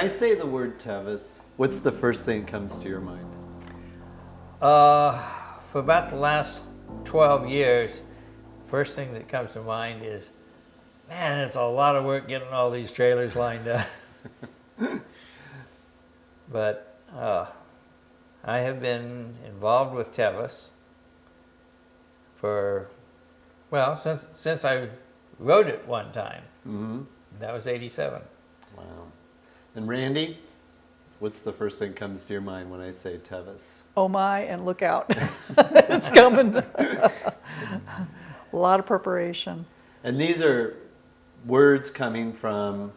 say the word Tevis, what's the first thing that comes to your mind? For about the last 12 years, first thing that comes to mind is, man, it's a lot of work getting all these trailers lined up. But I have been involved with Tevis for, well, since I wrote it one time. Mm-hmm. That was 87. Wow. And Randy, what's the first thing that comes to your mind when I say Tevis? Oh my, and look out. It's coming. A lot of preparation. And these are words coming from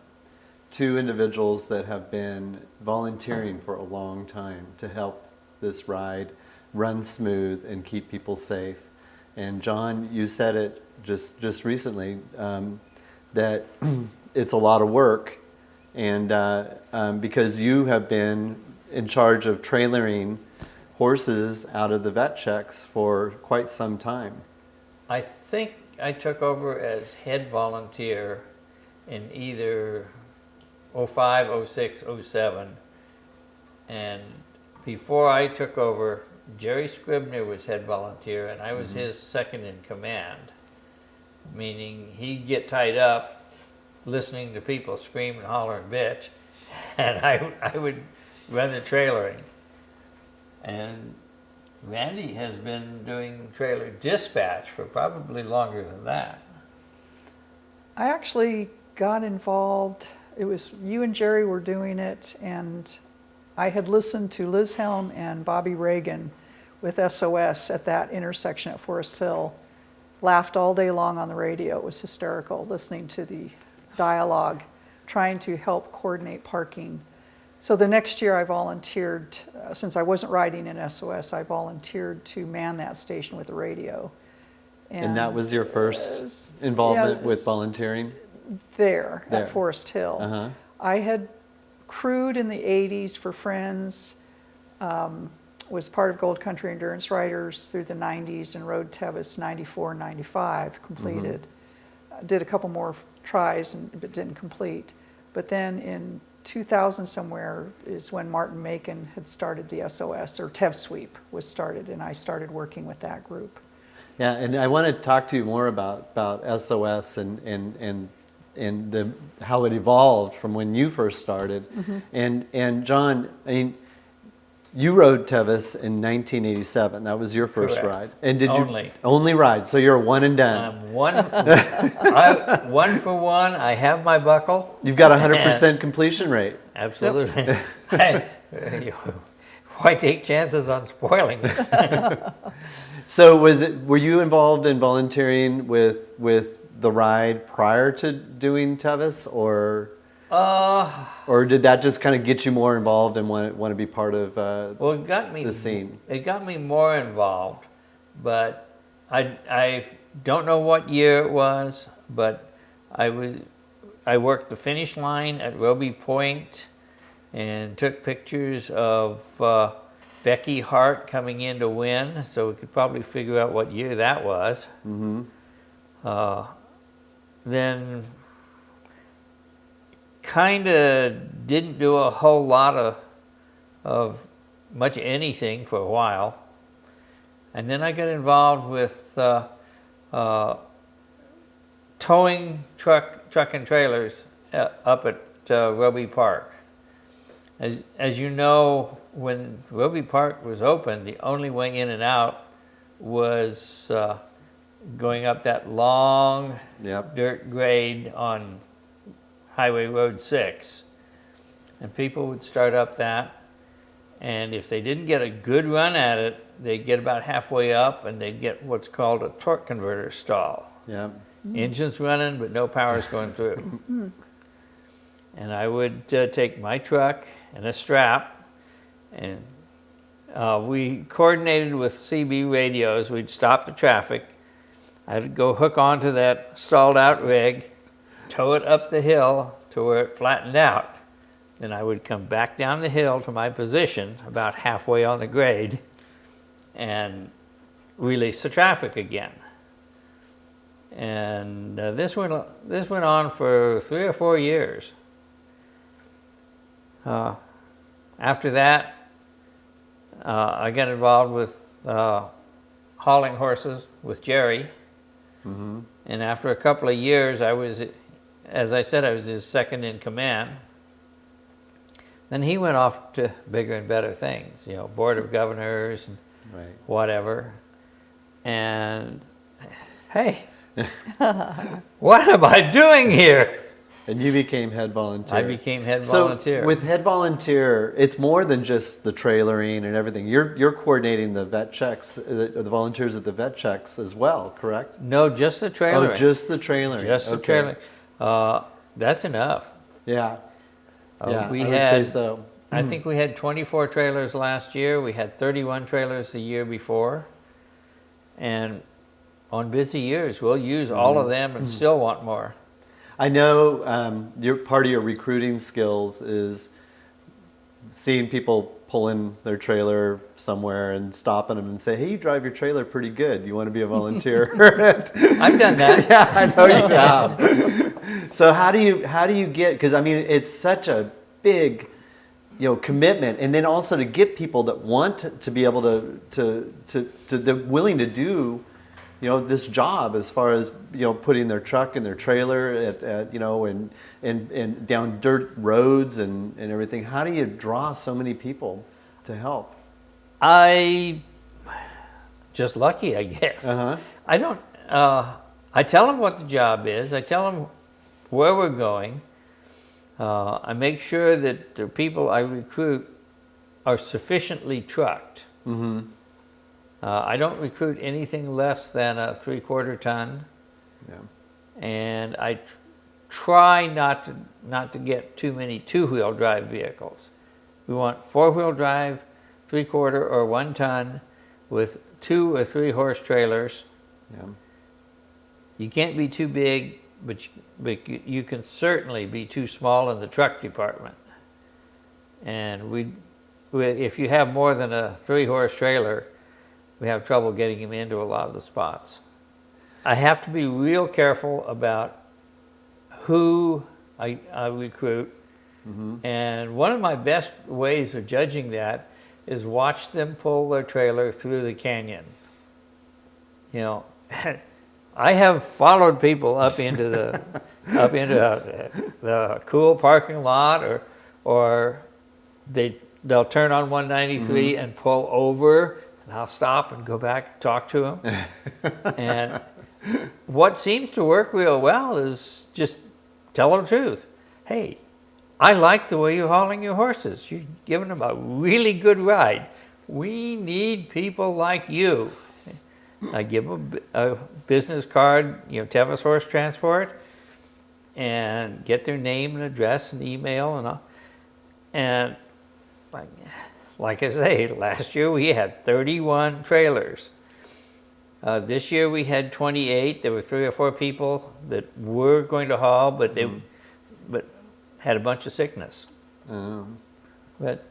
two individuals that have been volunteering for a long time to help this ride run smooth and keep people safe. And John, you said it just recently, that it's a lot of work, and because you have been in charge of trailering horses out of the vet checks for quite some time. I think I took over as head volunteer in either 05, 06, 07. And before I took over, Jerry Scribner was head volunteer, and I was his second in command, meaning he'd get tied up listening to people scream and holler and bitch, and I would run the trailering. And Randy has been doing trailer dispatch for probably longer than that. I actually got involved, it was you and Jerry were doing it, and I had listened to Liz Helm and Bobby Reagan with SOS at that intersection at Forest Hill. Laughed all day long on the radio. It was hysterical listening to the dialogue, trying to help coordinate parking. So the next year I volunteered, since I wasn't riding in SOS, I volunteered to man that station with the radio. And that was your first involvement with volunteering? There at Forest Hill. Uh-huh. I had crewed in the 80s for friends, was part of Gold Country Endurance Riders through the 90s, and rode Tevis 94 and 95, completed. Did a couple more tries, but didn't complete. But then in 2000 somewhere is when Martin Macon had started the SOS, or Tev Sweep was started, and I started working with that group. Yeah, and I want to talk to you more about SOS and how it evolved from when you first started. And John, I mean, you rode Tevis in 1987. That was your first Correct. ride. And did Only. you only ride? So you're a one and done. I'm one for one. I have my buckle. You've got 100% completion rate. Absolutely. Why take chances on spoiling it? So were you involved in volunteering with the ride prior to doing Tevis, or did that just kind of get you more involved and want to be part of well, it got me the scene? It got me more involved, but I don't know what year it was, but I worked the finish line at Roby Point and took pictures of Becky Hart coming in to win, so we could probably figure out what year that was. Then kind of didn't do a whole lot of much anything for a while. And then I got involved with towing truck and trailers up at Roby Park. As you know, when Roby Park was open, the only way in and out was going up that long dirt grade on Highway Road 6. And people would start up that, and if they didn't get a good run at it, they'd get about halfway up and they'd get what's called a torque converter stall. Engine's running, but no power's going through. And I would take my truck and a strap, and we coordinated with CB radios. We'd stop the traffic. I'd go hook onto that stalled out rig, tow it up the hill to where it flattened out. Then I would come back down the hill to my position about halfway on the grade and release the traffic again. And this went on for 3 or 4 years. After that, I got involved with hauling horses with Jerry. And after a couple of years, I was, as I said, I was his second in command. Then he went off to bigger and better things, you know, Board of Governors and Right. whatever. And hey, what am I doing here? And you became head volunteer. I became head So volunteer. with head volunteer, it's more than just the trailering and everything. You're coordinating the vet checks, the volunteers at the vet checks as well, correct? No, just the trailer. Oh, just the trailering. Just the Okay. trailer. That's enough. Yeah. Yeah, we I would say had, so. I think we had 24 trailers last year. We had 31 trailers the year before. And on busy years, we'll use all of them and still want more. I know your part of your recruiting skills is seeing people pull in their trailer somewhere and stopping them and say, "Hey, you drive your trailer pretty good. You want to be a volunteer?" I've done that. Yeah, I know you have. So how do you get? Because I mean, it's such a big, commitment, and then also to get people that want to be able to they're willing to do, this job as far as putting their truck and their trailer at and down dirt roads and everything. How do you draw so many people to help? I just lucky, I guess. I don't. I tell them what the job is. I tell them where we're going. I make sure that the people I recruit are sufficiently trucked. I don't recruit anything less than a 3/4 ton. Yeah. And I try not to get too many 2-wheel drive vehicles. We want 4-wheel drive, 3/4 or 1 ton with 2 or 3 horse trailers. Yeah. You can't be too big, but you can certainly be too small in the truck department. And if you have more than a 3-horse trailer, we have trouble getting him into a lot of the spots. I have to be real careful about who I recruit. And one of my best ways of judging that is watch them pull their trailer through the canyon. I have followed people up into the cool parking lot, or they'll turn on 193 and pull over, and I'll stop and go back and talk to them. And what seems to work real well is just tell them the truth. Hey, I like the way you're hauling your horses. You're giving them a really good ride. We need people like you. I give them a business card, Tevis Horse Transport, and get their name and address and email and all. And like I say, last year we had 31 trailers. This year we had 28. There were 3 or 4 people that were going to haul, but they had a bunch of sickness. But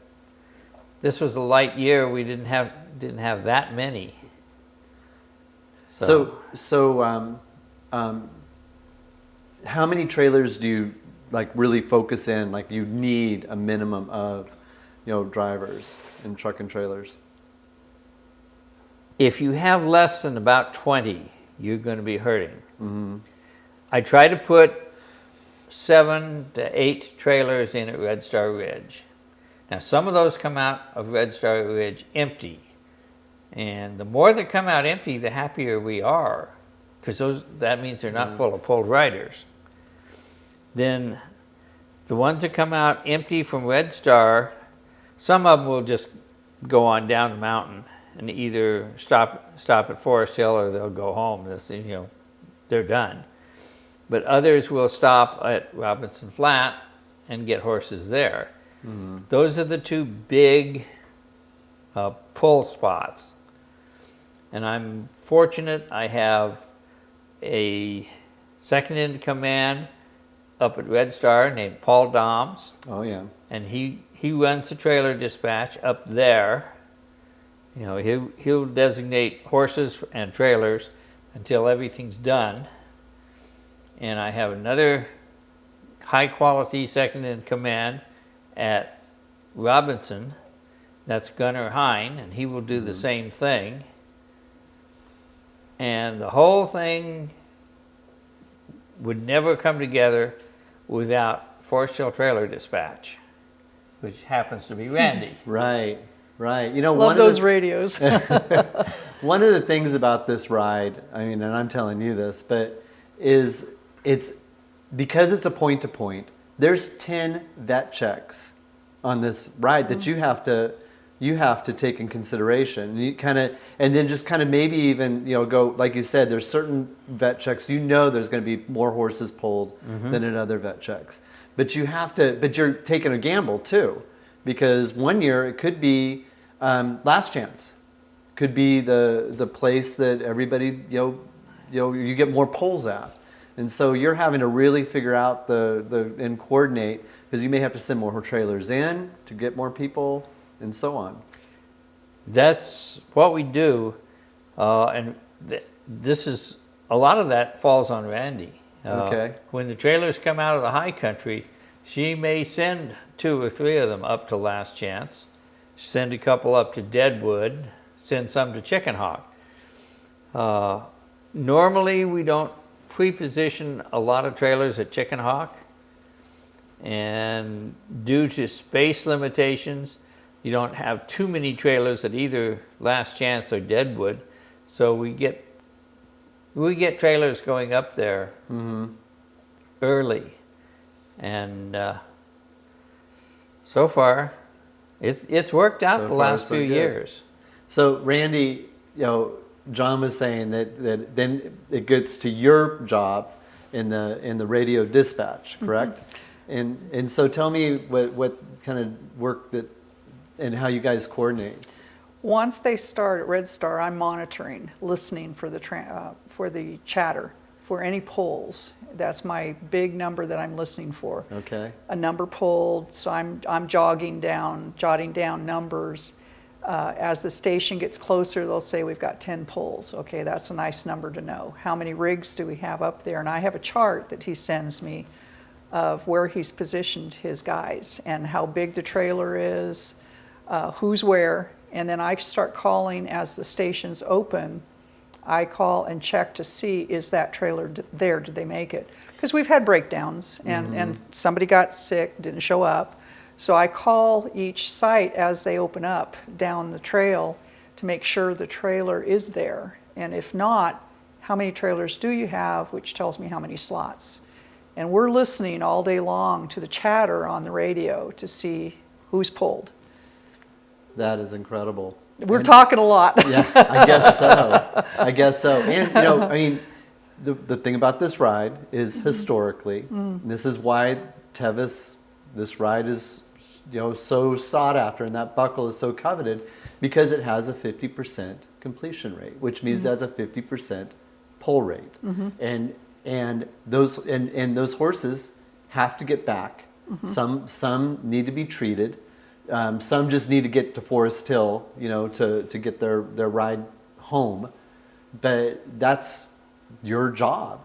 this was a light year. We didn't have that many. So how many trailers do you really focus in? Like you need a minimum of, drivers in truck and trailers. If you have less than about 20, you're going to be hurting. I try to put 7 to 8 trailers in at Red Star Ridge. Now, some of those come out of Red Star Ridge empty. And the more that come out empty, the happier we are, because that means they're not full of pulled riders. Then the ones that come out empty from Red Star, some of them will just go on down the mountain and either stop at Forest Hill or they'll go home. They're done. But others will stop at Robinson Flat and get horses there. Those are the 2 big pull spots. And I'm fortunate I have a second in command up at Red Star named Paul Doms. Oh yeah. And he runs the trailer dispatch up there. He'll designate horses and trailers until everything's done. And I have another high quality second in command at Robinson, that's Gunnar Hine, and he will do the same thing. And the whole thing would never come together without Forest Hill Trailer Dispatch, which happens to be Randy. Right, right. You know, Love those radios. one of the things about this ride, I mean, and I'm telling you this, but is it's because it's a point to point. There's 10 vet checks on this ride that you have to take in consideration. And you and then just kind of maybe even, you know, go, like you said, there's certain vet checks, you know, there's going to be more horses pulled than in other vet checks. But you're taking a gamble too, because one year it could be Last Chance, could be the place that everybody, you get more pulls at. And so you're having to really figure out and coordinate, because you may have to send more trailers in to get more people and so on. That's what we do, and this is, a lot of that falls on Randy. Okay. When the trailers come out of the high country, she may send 2 or 3 of them up to Last Chance, send a couple up to Deadwood, send some to Chicken Hawk. Normally we don't pre-position a lot of trailers at Chicken Hawk, and due to space limitations, you don't have too many trailers at either Last Chance or Deadwood, so we get trailers going up there early, and so far it's worked out the last few years. So Randy, John was saying that then it gets to your job in the radio dispatch, correct? And so tell me what kind of work and how you guys coordinate. Once they start at Red Star, I'm monitoring, listening for the chatter, for any pulls. That's my big number that I'm listening for. Okay. A number pulled, so I'm jotting down numbers. As the station gets closer, they'll say we've got 10 pulls. Okay, that's a nice number to know. How many rigs do we have up there? And I have a chart that he sends me of where he's positioned his guys and how big the trailer is, who's where, and then I start calling as the stations open. I call and check to see, is that trailer there? Did they make it? Because we've had breakdowns and somebody got sick, didn't show up. So I call each site as they open up down the trail to make sure the trailer is there. And if not, how many trailers do you have, which tells me how many slots. And we're listening all day long to the chatter on the radio to see who's pulled. That is incredible. We're talking a lot. Yeah, I guess so. And, I mean, the thing about this ride is historically, this is why Tevis, this ride is, so sought after, and that buckle is so coveted, because it has a 50% completion rate, which means that's a 50% pull rate. And those horses have to get back. Some need to be treated. Some just need to get to Forest Hill, to get their ride home. But that's your job,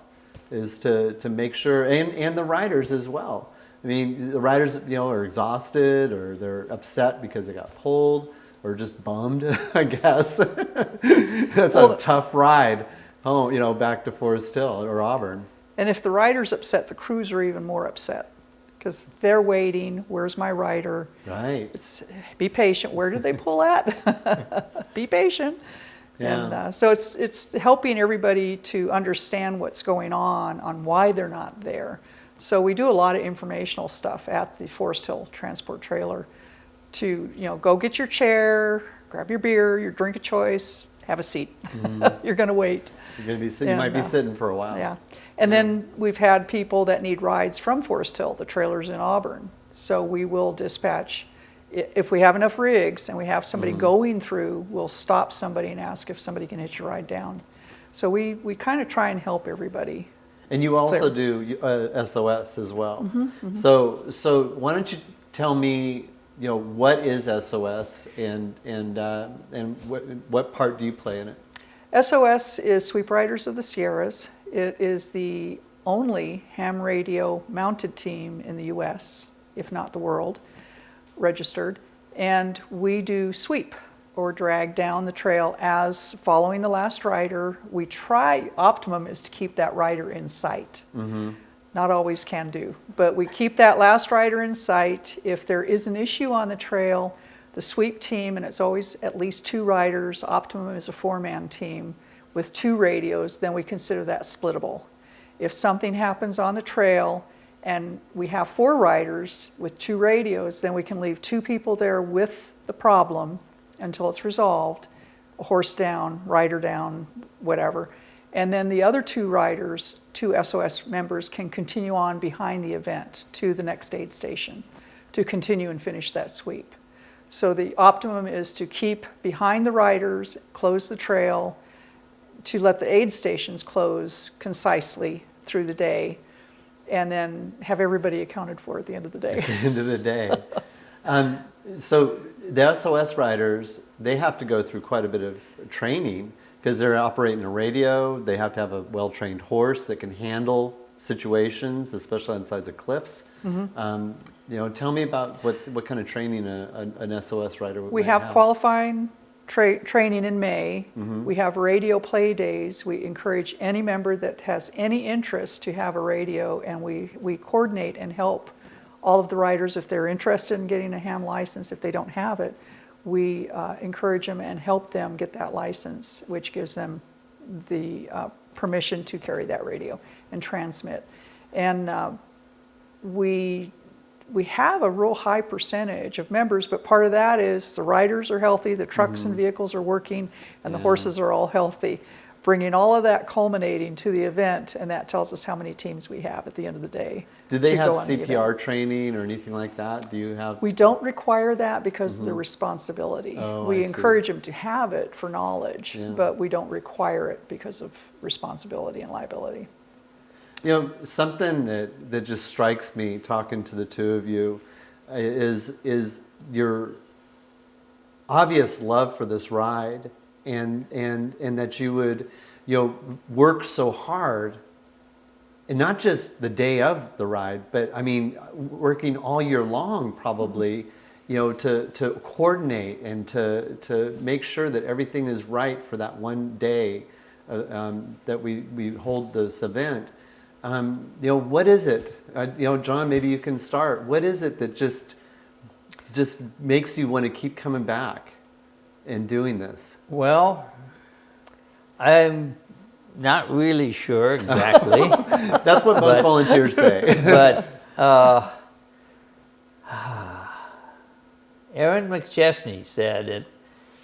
is to make sure, and the riders as well. I mean, the riders, are exhausted, or they're upset because they got pulled, or just bummed, I guess. That's a tough ride home, back to Forest Hill or Auburn. And if the rider's upset, the crews are even more upset, because they're waiting. Where's my rider? Right. Be patient. Where did they pull at? Be patient. Yeah. And so it's helping everybody to understand what's going on why they're not there. So we do a lot of informational stuff at the Forest Hill Transport Trailer to, go get your chair, grab your beer, your drink of choice, have a seat. You're going to wait. You're going to be sitting. You might be sitting for a while. Yeah. And then we've had people that need rides from Forest Hill, the trailers in Auburn. So we will dispatch, if we have enough rigs and we have somebody going through, we'll stop somebody and ask if somebody can hitch a ride down. So we kind of try and help everybody. And you also do SOS as well. So why don't you tell me, what is SOS and what part do you play in it? SOS is Sweep Riders of the Sierras. It is the only ham radio mounted team in the U.S., if not the world. registered, and we do sweep or drag down the trail as following the last rider. Optimum is to keep that rider in sight. Not always can do, but we keep that last rider in sight. If there is an issue on the trail, the sweep team, and it's always at least 2 riders, Optimum is a 4-man team with 2 radios, then we consider that splittable. If something happens on the trail and we have 4 riders with 2 radios, then we can leave 2 people there with the problem until it's resolved, a horse down, rider down, whatever. And then the other 2 riders, 2 SOS members, can continue on behind the event to the next aid station to continue and finish that sweep. So the optimum is to keep behind the riders, close the trail, to let the aid stations close concisely through the day, and then have everybody accounted for at the end of the day. At the end of the day. So the SOS riders, they have to go through quite a bit of training because they're operating a radio. They have to have a well-trained horse that can handle situations, especially on sides of cliffs. Tell me about what kind of training an SOS rider would We have qualifying training in May. We have radio play days. We encourage any member that has any interest to have a radio, and we coordinate and help all of the riders if they're interested in getting a ham license. If they don't have it, we encourage them and help them get that license, which gives them the permission to carry that radio and transmit. And we have a real high percentage of members, but part of that is the riders are healthy, the trucks and vehicles are working, and the horses are all healthy. Bringing all of that culminating to the event, and that tells us how many teams we have at the end of the day. Do they have CPR training or anything like that? Do you have? We don't require that because of the responsibility. We encourage them to have it for knowledge, but we don't require it because of responsibility and liability. Something that just strikes me talking to the 2 of you is your obvious love for this ride, and that you would work so hard, and not just the day of the ride, but I mean working all year long probably, to coordinate and to make sure that everything is right for that one day that we hold this event. What is it? John, maybe you can start. What is it that just makes you want to keep coming back and doing this? Well, I'm not really sure exactly. That's what most volunteers say. But Aaron McChesney said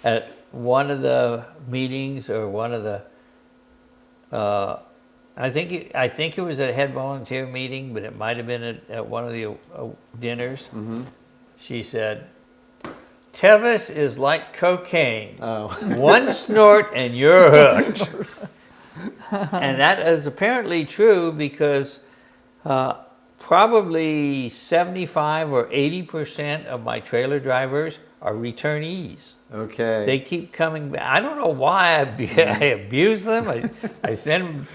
at one of the meetings, or one of the I think it was at a head volunteer meeting, but it might have been at one of the dinners. She said, "Tevis is like cocaine. One snort and you're hooked." And that is apparently true because probably 75 or 80% of my trailer drivers are returnees. Okay. They keep coming back. I don't know why I abuse them. I send them.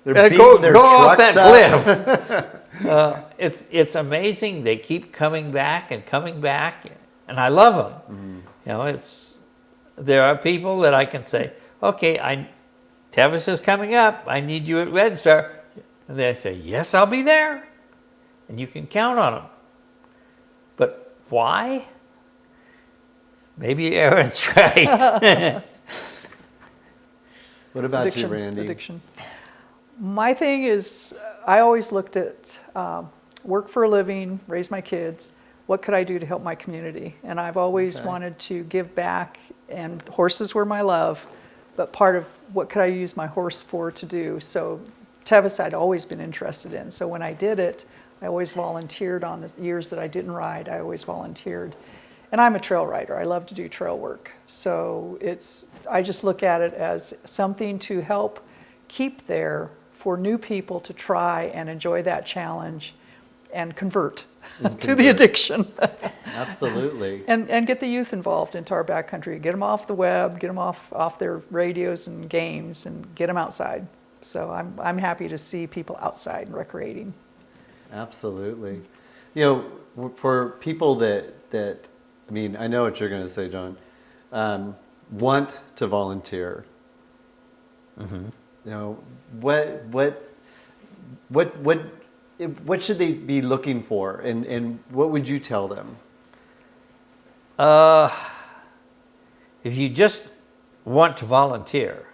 They're go off trucks that cliff. It's amazing. They keep coming back, and I love them. There are people that I can say, okay, Tevis is coming up. I need you at Red Star, and they say, yes, I'll be there, and you can count on them. But why? Maybe Aaron's right. What about you, Randy? Addiction. My thing is, I always looked at work for a living, raise my kids. What could I do to help my community? And I've always wanted to give back, and horses were my love, but part of what could I use my horse for to do? So Tevis I'd always been interested in. So when I did it, I always volunteered on the years that I didn't ride. I always volunteered. And I'm a trail rider. I love to do trail work. So I just look at it as something to help keep there for new people to try and enjoy that challenge and convert to the addiction. Absolutely. And get the youth involved into our backcountry. Get them off the web, get them off their radios and games, and get them outside. So I'm happy to see people outside recreating. Absolutely. for people that I mean, I know what you're going to say, John, want to volunteer. Mm-hmm. You know, what should they be looking for, and what would you tell them? If you just want to volunteer,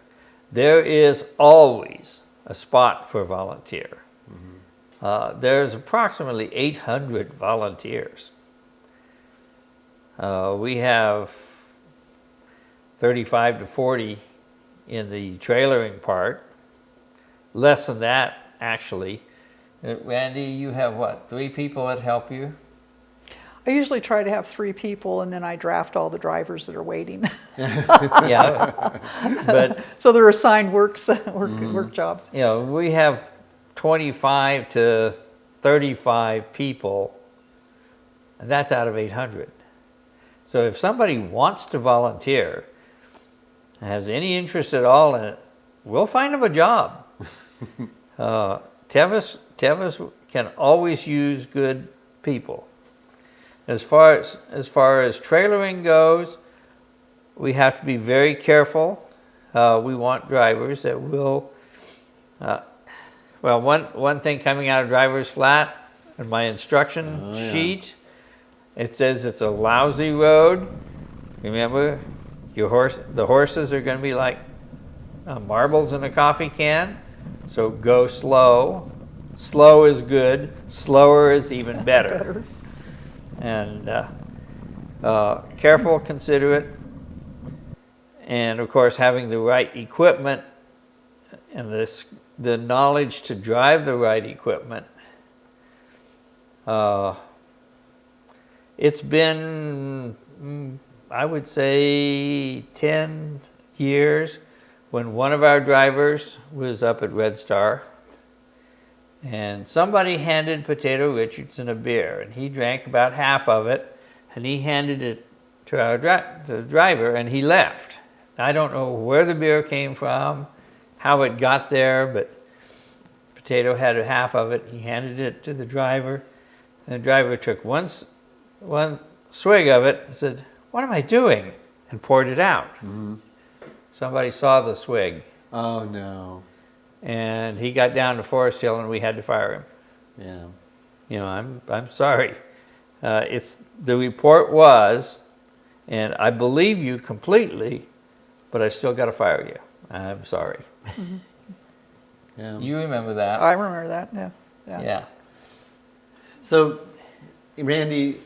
there is always a spot for volunteer. There's approximately 800 volunteers. We have 35 to 40 in the trailering part. Less than that, actually. Randy, you have what, 3 people that help you? I usually try to have 3 people, and then I draft all the drivers that are waiting. Yeah, but So they're assigned work jobs. you know, we have 25 to 35 people, and that's out of 800. So if somebody wants to volunteer, has any interest at all in it, we'll find them a job. Tevis can always use good people. As far as trailering goes, we have to be very careful. We want drivers that will. Well, one thing coming out of driver's flat in my instruction sheet, it says it's a lousy road. Remember, the horses are going to be like marbles in a coffee can, so go slow. Slow is good. Slower is even better. And careful, considerate, and of course having the right equipment and the knowledge to drive the right equipment. It's been, I would say, 10 years when one of our drivers was up at Red Star, and somebody handed Potato Richardson a beer, and he drank about half of it, and he handed it to the driver, and he left. I don't know where the beer came from, how it got there, but Potato had half of it. He handed it to the driver, and the driver took one swig of it and said, "What am I doing?" and poured it out. Mm-hmm. Somebody saw the swig. Oh, no. And he got down to Forest Hill, and we had to fire him. Yeah. You know, I'm sorry. The report was, and I believe you completely, but I still got to fire you. I'm sorry. Mm-hmm. Yeah. You remember that? I remember that. Yeah. So, Randy,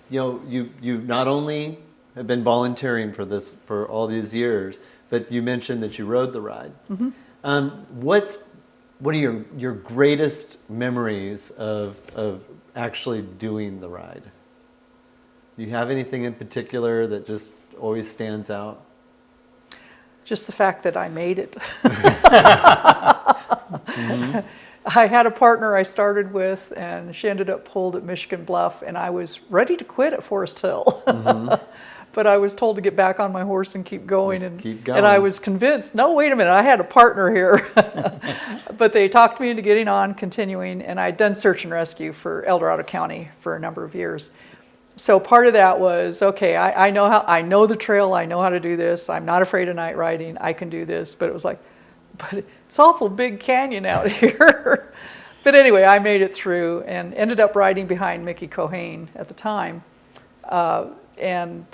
you know, you not only have been volunteering for all these years, but you mentioned that you rode the ride. Mm-hmm. What are your greatest memories of actually doing the ride? Do you have anything in particular that just always stands out? Just the fact that I made it. Mm-hmm. I had a partner I started with, and she ended up pulled at Michigan Bluff, and I was ready to quit at Forest Hill. Mm-hmm. But I was told to get back on my horse and keep going. And I was convinced, no, wait a minute, I had a partner here. But they talked me into getting on, continuing, and I'd done search and rescue for El Dorado County for a number of years. So part of that was, okay, I know the trail, I know how to do this, I'm not afraid of night riding, I can do this. But it was like, but it's awful big canyon out here. But anyway, I made it through and ended up riding behind Mickey Cohane at the time. And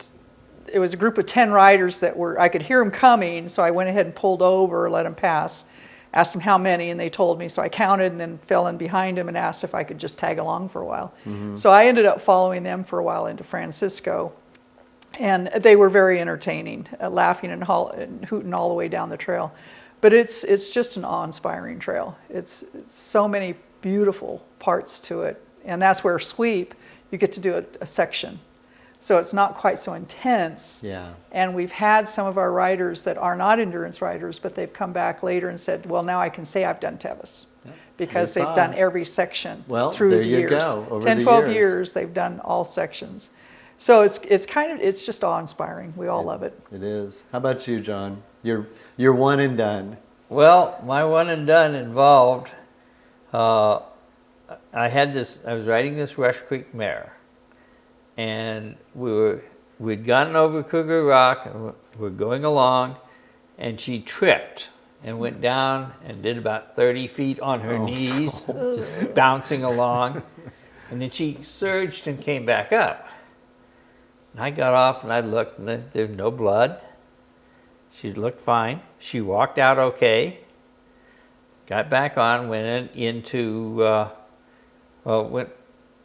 it was a group of 10 riders I could hear them coming, so I went ahead and pulled over, let them pass, asked them how many, and they told me, so I counted and then fell in behind them and asked if I could just tag along for a while. Mm-hmm. So I ended up following them for a while into Francisco, and they were very entertaining, laughing and hooting all the way down the trail. But it's just an awe-inspiring trail. It's so many beautiful parts to it, and that's where sweep, you get to do a section. So it's not quite so intense. Yeah. And we've had some of our riders that are not endurance riders, but they've come back later and said, well, now I can say I've done Tevis. Yep. Because they've done every section through the years. Go. Over 10, the 12 years. years, they've done all sections. So it's just awe-inspiring. We all love it. It is. How about you, John? You're one and done. Well, my one and done involved, I was riding this Rush Creek mare. and we'd gotten over Cougar Rock, and we're going along, and she tripped and went down and did about 30 feet on her knees, just bouncing along. And then she surged and came back up. And I got off and I looked, and there's no blood. She looked fine. She walked out okay. Got back on, went into,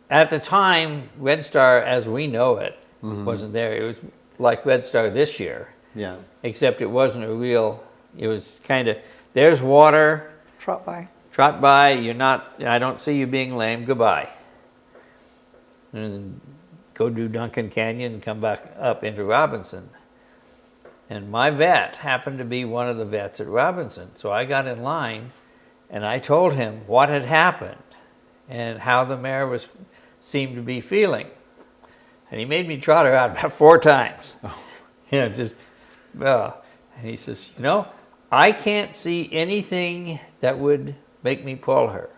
at the time, Red Star as we know it wasn't there. It was like Red Star this year. Yeah. Except it wasn't a real, it was kind of, there's water, Trot by. trot by, you're not, I don't see you being lame, goodbye. And go do Duncan Canyon and come back up into Robinson. And my vet happened to be one of the vets at Robinson. So I got in line and I told him what had happened and how the mare seemed to be feeling. And he made me trot her out about 4 times. You know, just, and he says, you know, I can't see anything that would make me pull her.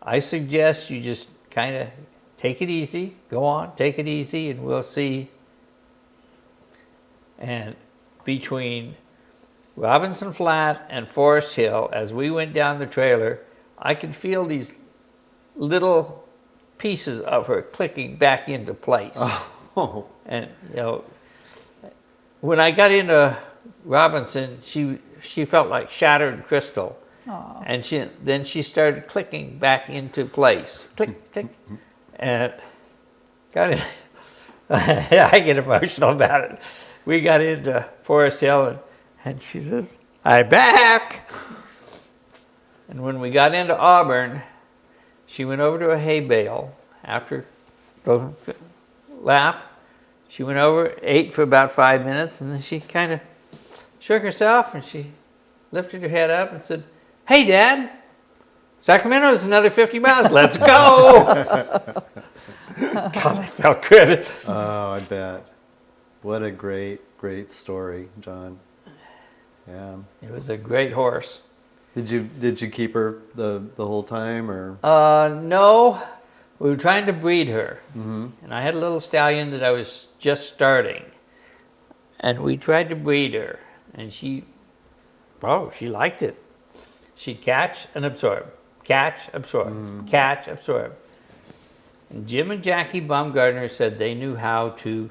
I suggest you just kind of take it easy, go on, take it easy, and we'll see. And between Robinson Flat and Forest Hill, as we went down the trailer, I could feel these little pieces of her clicking back into place. Oh. And, you know, when I got into Robinson, she felt like shattered crystal. Aw. And then she started clicking back into place. Click, click. And got it. I get emotional about it. We got into Forest Hill and she says, I'm back. And when we got into Auburn, she went over to a hay bale after the lap. She went over, ate for about 5 minutes, and then she kind of shook herself and she lifted her head up and said, hey, Dad, Sacramento is another 50 miles. Let's go. God, I felt good. Oh, I bet. What a great, great story, John. Yeah. It was a great horse. Did you keep her the whole time, or? No, we were trying to breed her. And I had a little stallion that I was just starting. And we tried to breed her. And she liked it. She'd catch and absorb, catch, absorb, catch, absorb. And Jim and Jackie Baumgartner said they knew how to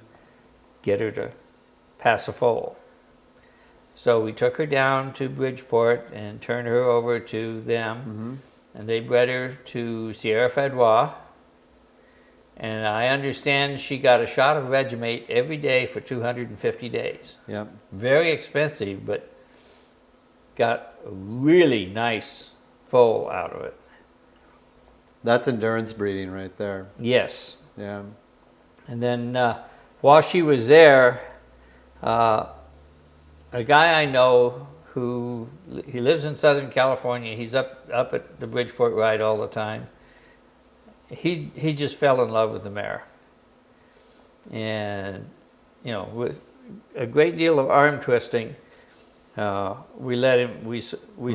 get her to pass a foal. So we took her down to Bridgeport and turned her over to them. And they bred her to Sierra Fedwa. And I understand she got a shot of Regimate every day for 250 days. Yep. Very expensive, but got a really nice foal out of it. That's endurance breeding right there. Yes. Yeah. And then while she was there, a guy I know he lives in Southern California. He's up at the Bridgeport ride all the time. He just fell in love with the mare. And, you know, with a great deal of arm twisting, we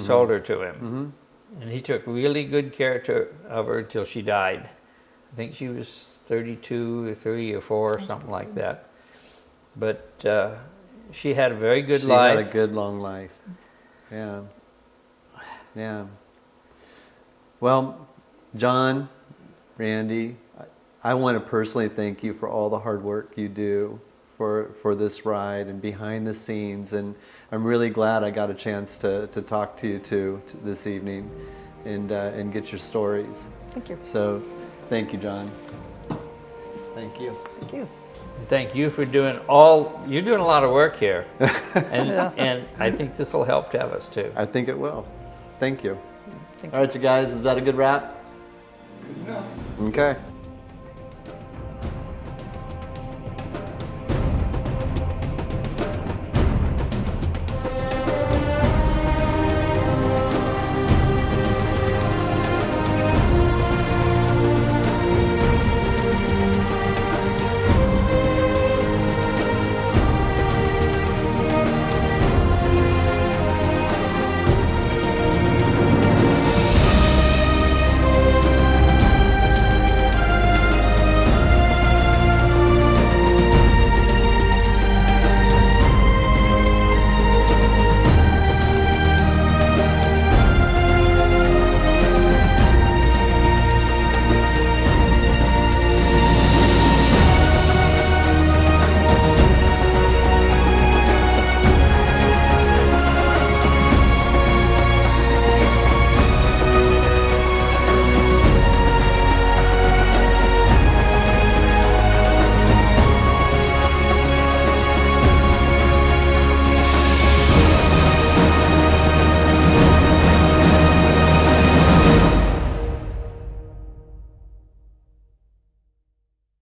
sold her to him. And he took really good care of her until she died. I think she was 32 or 3 or 4 or something like that. But she had a very good life. She had a good long life. Yeah. Yeah. Well, John, Randy, I want to personally thank you for all the hard work you do for this ride and behind the scenes. And I'm really glad I got a chance to talk to you too this evening and get your stories. Thank you. So thank you, John. Thank you. Thank you. Thank you for you're doing a lot of work here. And I think this will help Tevis too. I think it will. Thank you. Thank All right, you guys, is that a good wrap? Good enough. Okay.